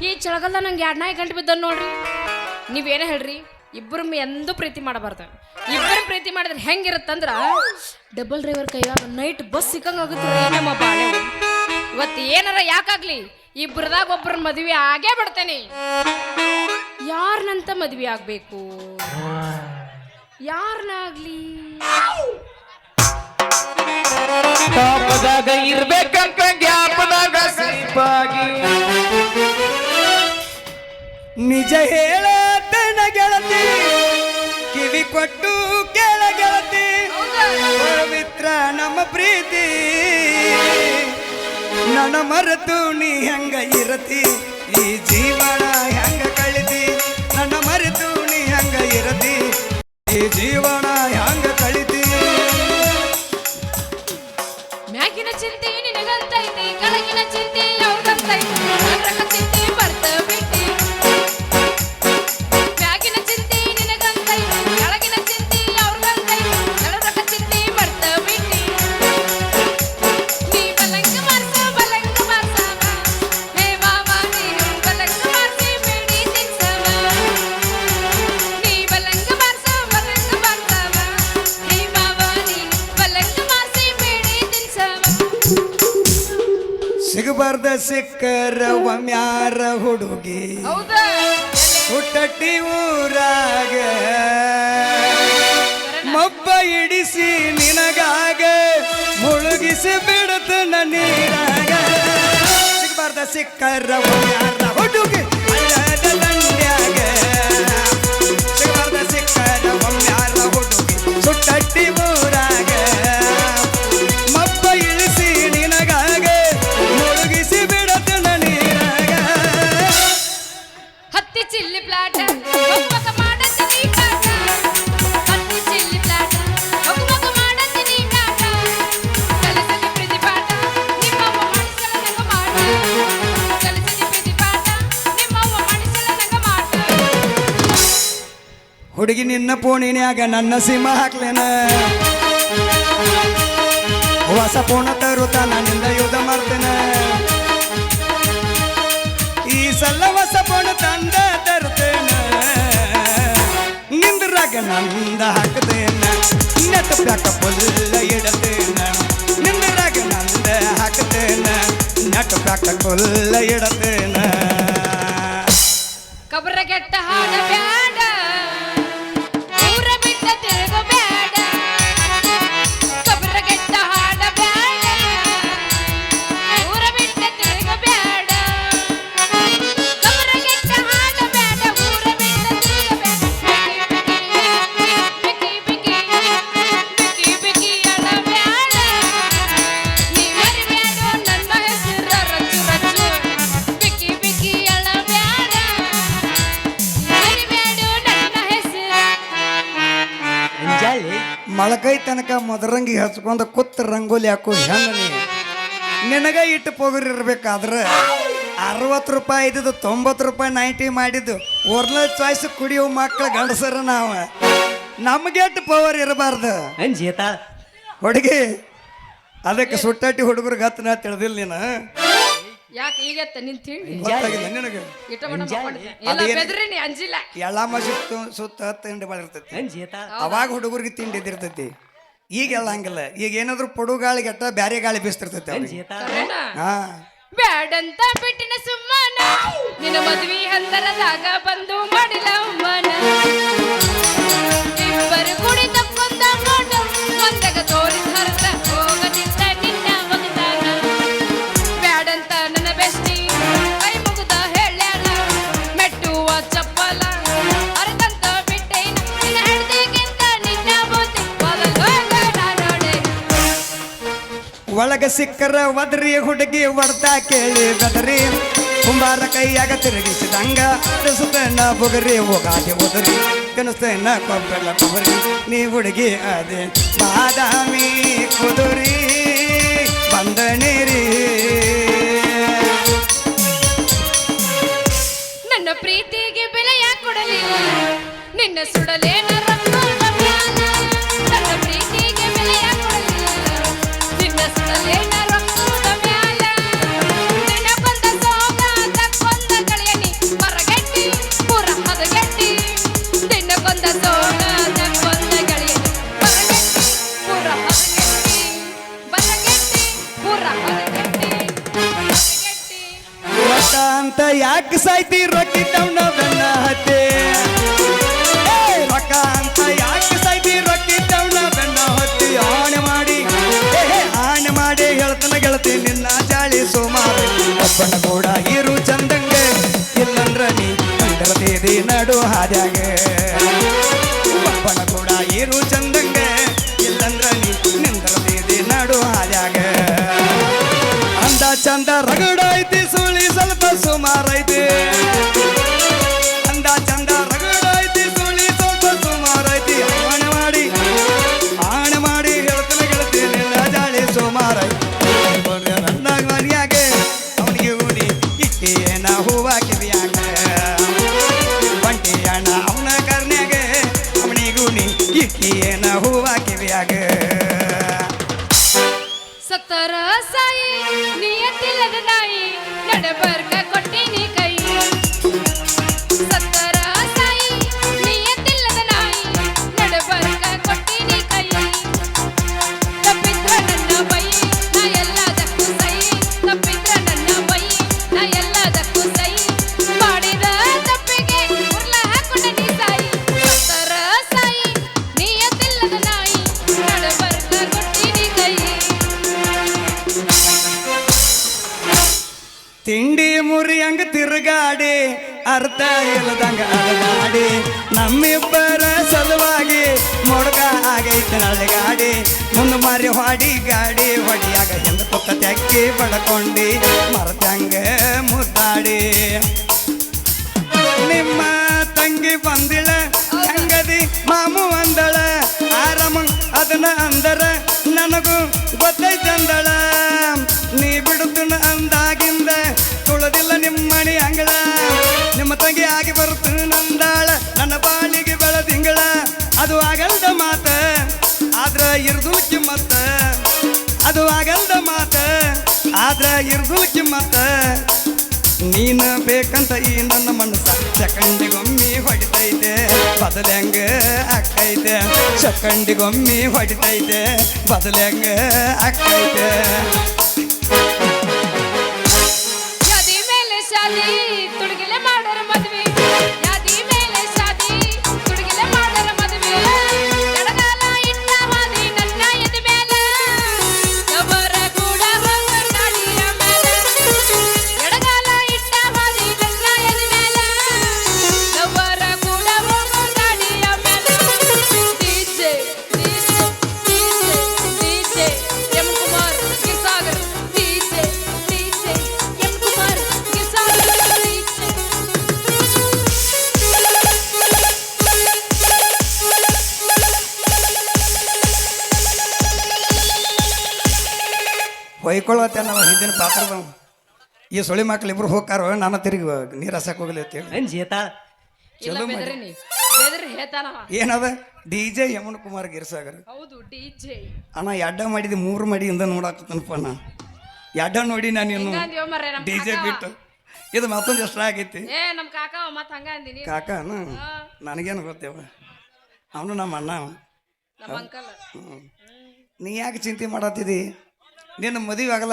ಈ ಚಳಗಲ್ದ ನಂಗೆ 2-4 ಗಂಟೆ ಬಿದ್ದ ನೋಡ್ರಿ. ನೀವೇನೇ ಹೇಳ್ರಿ, ಇಬ್ಬರು ಎಂದೂ ಪ್ರೀತಿ ಮಾಡಬಾರ್ದು. ಇಬ್ಬರು ಪ್ರೀತಿ ಮಾಡಿದ್ರೆ ಹೆಂಗಿರುತ್ತಂದ್ರ ಡಬಲ್ ಡ್ರೈವರ್ ಕೈಯಾಗ ನೈಟ್ ಬಸ್ ಸಿಕ್ಕಂಗಾಗುತ್ತೆ ನಮ್ಮ ಬಾಳೆ. ಇವತ್ತು ಏನಾರ ಯಾಕಾಗ್ಲಿ ಇಬ್ಬರದಾಗ ಒಬ್ಬರ ಮದುವೆ ಆಗೇ ಬಿಡ್ತೇನೆ. ಯಾರನ್ನಂತ ಮದುವೆ ಆಗ್ಬೇಕು? ಯಾರನ್ನಾಗ್ಲಿ? ಟಾಪದಾಗ ಇರ್ಬೇಕಂತ ಗ್ಯಾಪದಾಗ ಸಿಪಾಗಿ. ನಿಜ ಹೇಳತನ ಗೆಳತಿ, ಕಿವಿ ಕೊಟ್ಟು ಕೇಳ ಗೆಳತಿ. ಪವಿತ್ರ ನಮ್ಮ ಪ್ರೀತಿ, ನನ್ನ ಮರೆತು ನೀ ಹೆಂಗ ಇರತಿ, ಈ ಜೀವನ ಹೆಂಗ ಕಳಿತಿ. ನನ್ನ ಮರೆತು ನೀ ಹೆಂಗ ಇರತಿ, ಈ ಜೀವನ ಹೆಂಗ ಕಳಿತಿ. ಮ್ಯಾಗಿನ ಚಿಂತೆ ನಿನಗಂತೈತಿ, ಕೆಳಗಿನ ಚಿಂತೆ ಅವ್ರಿಗಂತೈತಿ. ಚಿಂತೆ ಬರ್ತ ಬಿಟ್ಟಿ. ಮ್ಯಾಗಿನ ಚಿಂತೆ ನಿನಗಂತೈತಿ, ಕೆಳಗಿನ ಚಿಂತೆ ಅವ್ರಿಗಂತೈತಿ. ನಡರಕ ಚಿಂತೆ ಬರ್ತ ಬಿಟ್ಟಿ. ನೀ ಬಲಂಗ ಮಾರ್ಸವ, ಹೇ ಮಾವ ನೀನು ಬಲಂಗ ಮಾರ್ಸಿ ಬೇಡಿ ತಿನ್ಸವ. ನೀ ಬಲಂಗ ಮಾರ್ಸವ, ಹೇ ಮಾವ ನೀನು ಬಲಂಗ ಮಾರ್ಸಿ ಬೇಡಿ ತಿನ್ಸವ. ಸಿಗಬಾರ್ದ ಸಿಕ್ಕರ ಒಮ್ಯಾರ ಹುಡುಗಿ, ಹೌದಾ? ಹುಟ್ಟಟ್ಟಿ ಊರಾಗ ಮಬ್ಬ ಇಡಿಸಿ ನಿನಗಾಗ ಮುಳುಗಿಸಿ ಬಿಡುತ್ತ ನೀರಾಗ. ಸಿಗಬಾರ್ದ ಸಿಕ್ಕರ ಒಮ್ಯಾರ ಹುಡುಗಿ ಹಳ್ಳದ ದಂಡ್ಯಾಗ. ಸಿಗಬಾರ್ದ ಸಿಕ್ಕರ ಒಮ್ಯಾರ ಹುಡುಗಿ ಸುಟ್ಟಟ್ಟಿ ಊರಾಗ ಮಬ್ಬ ಇಳಿಸಿ ನಿನಗಾಗ ಮುಳುಗಿಸಿ ಬಿಡುತ್ತ ನೀರಾಗ. ಹತ್ತಿ ಚಿಲ್ಲಿ ಪ್ಲಾಟ ಒಬ್ಬಕ ಮಾಡತ್ತೀನಿ ಕಾಟ. ಹತ್ತಿ ಚಿಲ್ಲಿ ಪ್ಲಾಟ ಒಬ್ಬಕ ಮಾಡತ್ತೀನಿ ಕಾಟ. ಕಲಸಲಿ ಪ್ರೀತಿ ಪಾಠ ನಿಮ್ಮವ್ವ ಮಾಡಿಸಲ ನಂಗ ಮಾಟ. ಕಲಸಲಿ ಪ್ರೀತಿ ಪಾಠ ನಿಮ್ಮವ್ವ ಮಾಡಿಸಲ ನಂಗ ಮಾಟ. ಹುಡುಗಿ ನಿನ್ನ ಫೋನಿನ್ಯಾಗ ನನ್ನ ಸಿಮ ಹಾಕ್ಲೇನ, ಹೊಸ ಫೋನ ತರುತ್ತ ನನ್ನಿಂದ ಯುದ್ಧ ಮಾಡ್ತೇನೆ. ಈ ಸಲ ಹೊಸ ಫೋನ್ ತಂದ ತರ್ತೇನೆ, ನಿಂದ್ರಾಗ ನಂದ ಹಾಕ್ತೇನೆ. ನೆಟ್ ಪ್ಯಾಕ ಫುಲ್ಲ ಇಡತೇನೆ, ನಿಂದ್ರಾಗ ನಂದ ಹಾಕ್ತೇನೆ. ನೆಟ್ ಪ್ಯಾಕ ಫುಲ್ಲ ಇಡತೇನೆ. ಕಬರಗೆಟ್ಟ ಹಾಡ ಬ್ಯಾಡ, ಊರ ಬಿಟ್ಟ ತಿರುಗ ಬ್ಯಾಡ. ಕಬರಗೆಟ್ಟ ಹಾಡ ಬ್ಯಾಡ, ಊರ ಬಿಟ್ಟ ತಿರುಗ ಬ್ಯಾಡ. ಕಬರಗೆಟ್ಟ ಹಾಡ ಬ್ಯಾಡ, ಊರ ಬಿಟ್ಟ ತಿರುಗ ಬ್ಯಾಡ. ಬಿಕಿ ಬಿಕಿ ಬಿಕಿ ಬಿಕಿ ಅಳ ಬ್ಯಾಡ. ನೀ ಮರಿಬ್ಯಾಡೋ ನನ್ನ ಹೆಸರ ರಚ್ಚು ರಚ್ಚು. ಬಿಕಿ ಬಿಕಿ ಅಳ ಬ್ಯಾಡ, ಮರಿಬ್ಯಾಡೋ ನನ್ನ ಹೆಸರ. ಮೊಳಕೈ ತನಕ ಮೊದರಂಗಿ ಹಚ್ಕೊಂಡ ಕುತ್ತ ರಂಗೋಲಿ ಹಾಕೋ ಹೆಣ್ಣನಿ. ನಿನಗ ಇಟ್ಟು ಪೋಗರಿರ್ಬೇಕಾದ್ರೆ 60 ರೂಪಾಯಿ ಇದ್ದಿದ್ದು 90 ರೂಪಾಯಿ 90 ಮಾಡಿದ್ದು ಒರ್ನಲ್ ಚಾಯ್ಸ್ ಕುಡಿಯೋ ಮಕ್ಕಳ ಗಂಡಸರ ನಾವು. ನಮ್ಗೆಟ್ಟು ಪವರ್ ಇರಬಾರ್ದು ಅಂಜೇತ ಹುಡುಗಿ. ಅದಕ್ಕೆ ಸುಟ್ಟಾಟಿ ಹುಡುಗರಿಗೆ ಹತ್ತನ ತಿಳಿದಿಲ್ಲ ನೀನು. ಯಾಕೆ ಈಗತ್ತ ನಿನ್ ತಿಂಡಿ ಗೊತ್ತಾಗಿಲ್ಲ ನಿನಗೆ. ಇಟ ಮಟ ಮಾಡ್ಕೊಂಡಿದ್ದೆ. ಎಲ್ಲ ಬೆದ್ರಿ ನೀ ಅಂಜಿಲ್ಲ. ಎಳ್ಳಮ್ಮ ಸುತ್ತ ತಿಂಡಿ ಮಾಡಿರ್ತೈತಿ. ಅಂಜೇತ ಅವಾಗ ಹುಡುಗರಿಗೆ ತಿಂಡಿ ಇದ್ದಿರ್ತೈತಿ. ಈಗೆಲ್ಲ ಹಂಗಿಲ್ಲ. ಈಗ ಏನಾದ್ರು ಪಡು ಗಾಳಿ ಗಟ್ಟ ಬ್ಯಾರೆ ಗಾಳಿ ಬೀಸ್ತಿರ್ತೈತಿ ಅವ್ರಿಗೆ. ಅಂಜೇತ ಕರೆನಾ? ಹಾ ಬ್ಯಾಡಂತ ಬಿಟ್ಟಿನ ಸುಮ್ಮನ, ನಿನ್ನ ಮದ್ವಿ ಹಂತರದಾಗ ಬಂದು ಮಾಡಿಲ್ಲ ಅವಮಾನ. ಇಬ್ಬರು ಕುಡಿ ತಕ್ಕೊಂದ ನೋಡ ಒಂದಾಗ ತೋರಿಸ ಹರತ ಹೋಗದಿದ್ದ ನಿನ್ನ ಮಗದಾನ. ಬ್ಯಾಡಂತ ನನ್ನ ಬೆಸ್ಟಿ ಕೈ ಮುಗಿದ ಹೇಳ್ಯಾಳ, ಮೆಟ್ಟುವ ಚಪ್ಪಲ ಅರಕಂತ ಬಿಟ್ಟೇನ. ನಿನ್ನ ಹೆಂಡತಿಗಿಂತ ನಿನ್ನ ಬುದ್ಧಿ ಬದಲಾಗ ನೋಡೆ. ಒಳಗ ಸಿಕ್ಕರ ಒದರಿ ಹುಡುಗಿ ಹೊಡ್ತಾ ಕೇಳಿ ಬೆದರಿ. ಕುಂಬಾರ ಕೈಯಾಗ ತಿರುಗಿಸಿದಂಗ ಅನಿಸ್ತೇನ ಬುಗರಿ. ಹೋಗಾದೆ ಒದರಿ ಕನಸ್ತೇನ ಕೊಬ್ಬೆಲ್ಲ ಕೊಬ್ಬರಿ. ನೀ ಹುಡುಗಿ ಅದೇ ಬಾದಾಮಿ ಕುದುರಿ ಬಂದ ನೀರಿ. ನನ್ನ ಪ್ರೀತಿಗೆ ಬೆಲೆಯ ಕೊಡಲಿಲ್ಲ, ನಿನ್ನ ಸುಡಲೇನ ರಂಗೋದ ಮ್ಯಾಲ. ನನ್ನ ಪ್ರೀತಿಗೆ ಬೆಲೆಯ ಕೊಡಲಿಲ್ಲ, ನಿನ್ನ ಸುಡಲೇನ ರಂಗೋದ ಮ್ಯಾಲ. ನಿನ್ನ ಬಂದ ಸೋಗ ತಕ್ಕೊಂದ ಕಳೆಯ ರೊಕ್ಕ ಅಂತ ಯಾಕೆ ಸಾಯ್ತಿ ರೊಕ್ಕಿದ್ದವನ ಬೆನ್ನ ಹತ್ತಿ ರೊಕ್ಕ ಅಂತ ಯಾಕೆ ಸಾಯ್ತಿ ರೊಕ್ಕಿದ್ದವನ ಬೆನ್ನ ಹತ್ತಿ ಆಣೆ ಮಾಡಿ ಹೇಳ್ತಾನ ಗೆಳತಿ ನಿನ್ನ ಜಾಳಿ ಸುಮಾರು ಒಬ್ಬನ ಕೂಡ ಇರು ಚಂದಂಗ ಇಲ್ಲಂದ್ರ ನೀ ಕಂಡರದೇದಿ ನಡು ಹಾದ್ಯಾಗ ಒಬ್ಬನ ಕೂಡ ಇರು ಚಂದಂಗ ಇಲ್ಲಂದ್ರ ನೀ ನಿಂದರದೇದಿ ನಡು ಹಾದ್ಯಾಗ ಅಂದ ಚಂದ ರಗಡ ಐತಿ ಸುಳಿ ಸ್ವಲ್ಪ ಸುಮಾರು ಐತಿ ಅಂದ ಚಂದ ರಗಡ ಐತಿ ಸುಳಿ ಸ್ವಲ್ಪ ಸುಮಾರು ಐತಿ ಆಣೆ ಮಾಡಿ ಹೇಳ್ತಾನೆ ಗೆಳತಿ ನಿನ್ನ ಜಾಳಿ ಸುಮಾರು ಐತಿ ನನ್ನ ಮನೆಯಾಗ ಅವನಿಗೆ ಊರಿ ಇಟ್ಟಿಯೇನ ಹೂವ ಕಿವಿಯಾಗ ಬಂಟಿ ಅಣ್ಣ ಅವನ ಕರ್ನ್ಯಾಗ ಅವನಿಗೂನಿ ಇಟ್ಟಿಯೇನ ಹೂವ ಕಿವಿಯಾಗ ಸತ್ತರ ಸಾಯಿ ನಿಯತ್ತಿಲ್ಲದ ನಾಯಿ ನಡಬರ್ಕ ಕೊಟ್ಟಿನಿ ಕೈ ಸತ್ತರ ಸಾಯಿ ನಿಯತ್ತಿಲ್ಲದ ನಾಯಿ ನಡಬರ್ಕ ಕೊಟ್ಟಿನಿ ಕೈ ತಪ್ಪಿದ್ರ ನನ್ನ ಬೈ ನಾ ಎಲ್ಲದಕ್ಕೂ ಸೈ ತಪ್ಪಿದ್ರ ನನ್ನ ಬೈ ನಾ ಎಲ್ಲದಕ್ಕೂ ಸೈ ಮಾಡಿದ ತಪ್ಪಿಗೆ ಉರ್ಲ ಹಾಕೊಂಡ ನೀ ಸಾಯಿ ಸತ್ತರ ಸಾಯಿ ನಿಯತ್ತಿಲ್ಲದ ನಾಯಿ ನಡಬರ್ಕ ಕೊಟ್ಟಿನಿ ಕೈ ತಿಂಡಿ ಮುರಿಯಂಗ ತಿರುಗಾಡಿ ಅರ್ಥ ಇಲ್ಲದಂಗ ಅಲಗಾಡಿ ನಮ್ಮಿಬ್ಬರ ಸಲುವಾಗಿ ಮೊಡ್ಕ ಆಗೈತೆ ನಳಗಾಡಿ ಮುಂದೆ ಮಾರಿ ಹೊಡಿ ಗಾಡಿ ಹೊಡಿಯಾಗ ಹಿಂದ ಪುಕ್ಕ ತೆಕ್ಕಿ ಬಡ್ಕೊಂಡಿ ಮರತಂಗ ಮುದ್ದಾಡಿ ನಿಮ್ಮ ತಂಗಿ ಬಂದಿಳ ಹೆಂಗದಿ ಮಾಮು ಅಂದಳ ಆರಾಮ ಅದನ್ನ ಅಂದರ ನನಗೂ ಗೊತ್ತೈತಂದಳ ನೀ ಬಿಡುತ್ತನ ಅಂದಾಗಿಂದ ತುಳದಿಲ್ಲ ನಿಮ್ಮಣಿ ಅಂಗಳ ನಿಮ್ಮ ತಂಗಿ ಆಗಿ ಬರುತ್ತ ನಂದಾಳ ನನ್ನ ಬಾಳಿಗೆ ಬೆಳದಿಂಗಳ ಅದು ಆಗಲ್ದ ಮಾತ ಆದ್ರ ಇರ್ದುಲ್ ಕಿಮ್ಮತ್ತ ಅದು ಆಗಲ್ದ ಮಾತ ಆದ್ರ ಇರ್ದುಲ್ ಕಿಮ್ಮತ್ತ ನೀನು ಬೇಕಂತ ಈ ನನ್ನ ಮನಸ್ಸ ಸೆಕಂಡಿಗೊಮ್ಮಿ ಹೊಡಿತೈತೆ ಬದಲಂಗ ಅಕ್ಕೈತೆ ಸೆಕಂಡಿಗೊಮ್ಮಿ ಹೊಡಿತೈತೆ ಬದಲಂಗ ಅಕ್ಕೈತೆ ಯಾದಿ ಮೇಲೆ ಶಾದಿ ತುಡುಗಿಲೆ ಮಾಡರ ಮದುವೆ ಯಾದಿ ಮೇಲೆ ಶಾದಿ ತುಡುಗಿಲೆ ಮಾಡರ ಮದುವೆ ಎಡಗಾಲ ಇಟ್ಟ ಹಾದಿ ನನ್ನ ಎದೆ ಮೇಲೆ ಅವರ ಕೂಡ ಹೋಗೋ ಗಾಡಿಯ ಮೇಲೆ ಎಡಗಾಲ ಇಟ್ಟ ಹಾದಿ ನನ್ನ ಎದೆ ಮೇಲೆ ಅವರ ಕೂಡ ಹೋಗೋ ಗಾಡಿಯ ಮೇಲೆ DJ DJ DJ DJ M Kumar Kisagar DJ DJ M Kumar Kisagar DJ ಹೊಯ್ಕೊಳ್ಳುತ್ತೆ ನಾವು ಹಿಂದಿನ ಪಾತ್ರದ ಈ ಸೊಳಿ ಮಕ್ಳು ಇಬ್ರು ಹೋಗ್ತಾರೋ ನಾನು ತಿರುಗಿ ನೀರು ಹಸಕ್ ಹೋಗ್ಲಿ ಅಂತೇಳಿ ಏನ್ ಜೀತಾ ಇಲ್ಲ ಚಲೋ ಮಾಡಿ ಬೆದರಿನಿ ಬೆದರಿ ಹೇಳ್ತಾನವ ಏನದ DJ ಯಮನ್ ಕುಮಾರ್ ಗಿರ್ಸಾಗರ್ ಹೌದು ಡಿಜೆ ಅಣ್ಣ ಎಡ್ಡ ಮಾಡಿದ್ದು 3 ಮಡಿಯಿಂದ ನೋಡಾಕತ್ತನಪ್ಪ ನಾ ಎಡ್ಡ ನೋಡಿ ನಾನು ಇನ್ನು ಹಂಗಂದ್ಯೋ ಮರ್ರೆ ನಮ್ಮ DJ ಕಾಕವ. ಬಿಟ್ಟು ಇದು ಮತ್ತೊಂದು ಎಷ್ಟ ಆಗೈತಿ ಏ ನಮ್ಮ ಕಾಕ ಮತ್ ಹಂಗ ಅಂದಿನಿ ಕಾಕನ ನನಗೇನು ಗೊತ್ತೇವ ಅವನು ನಮ್ಮ ಅಣ್ಣ ಅವ. ನಮ್ಮ ಅಂಕಲ್ ನೀ ಯಾಕೆ ಚಿಂತೆ ಮಾಡತ್ತಿದಿ ನಿನ್ನ ಮದುವೆ ಆಗಲ್ಲ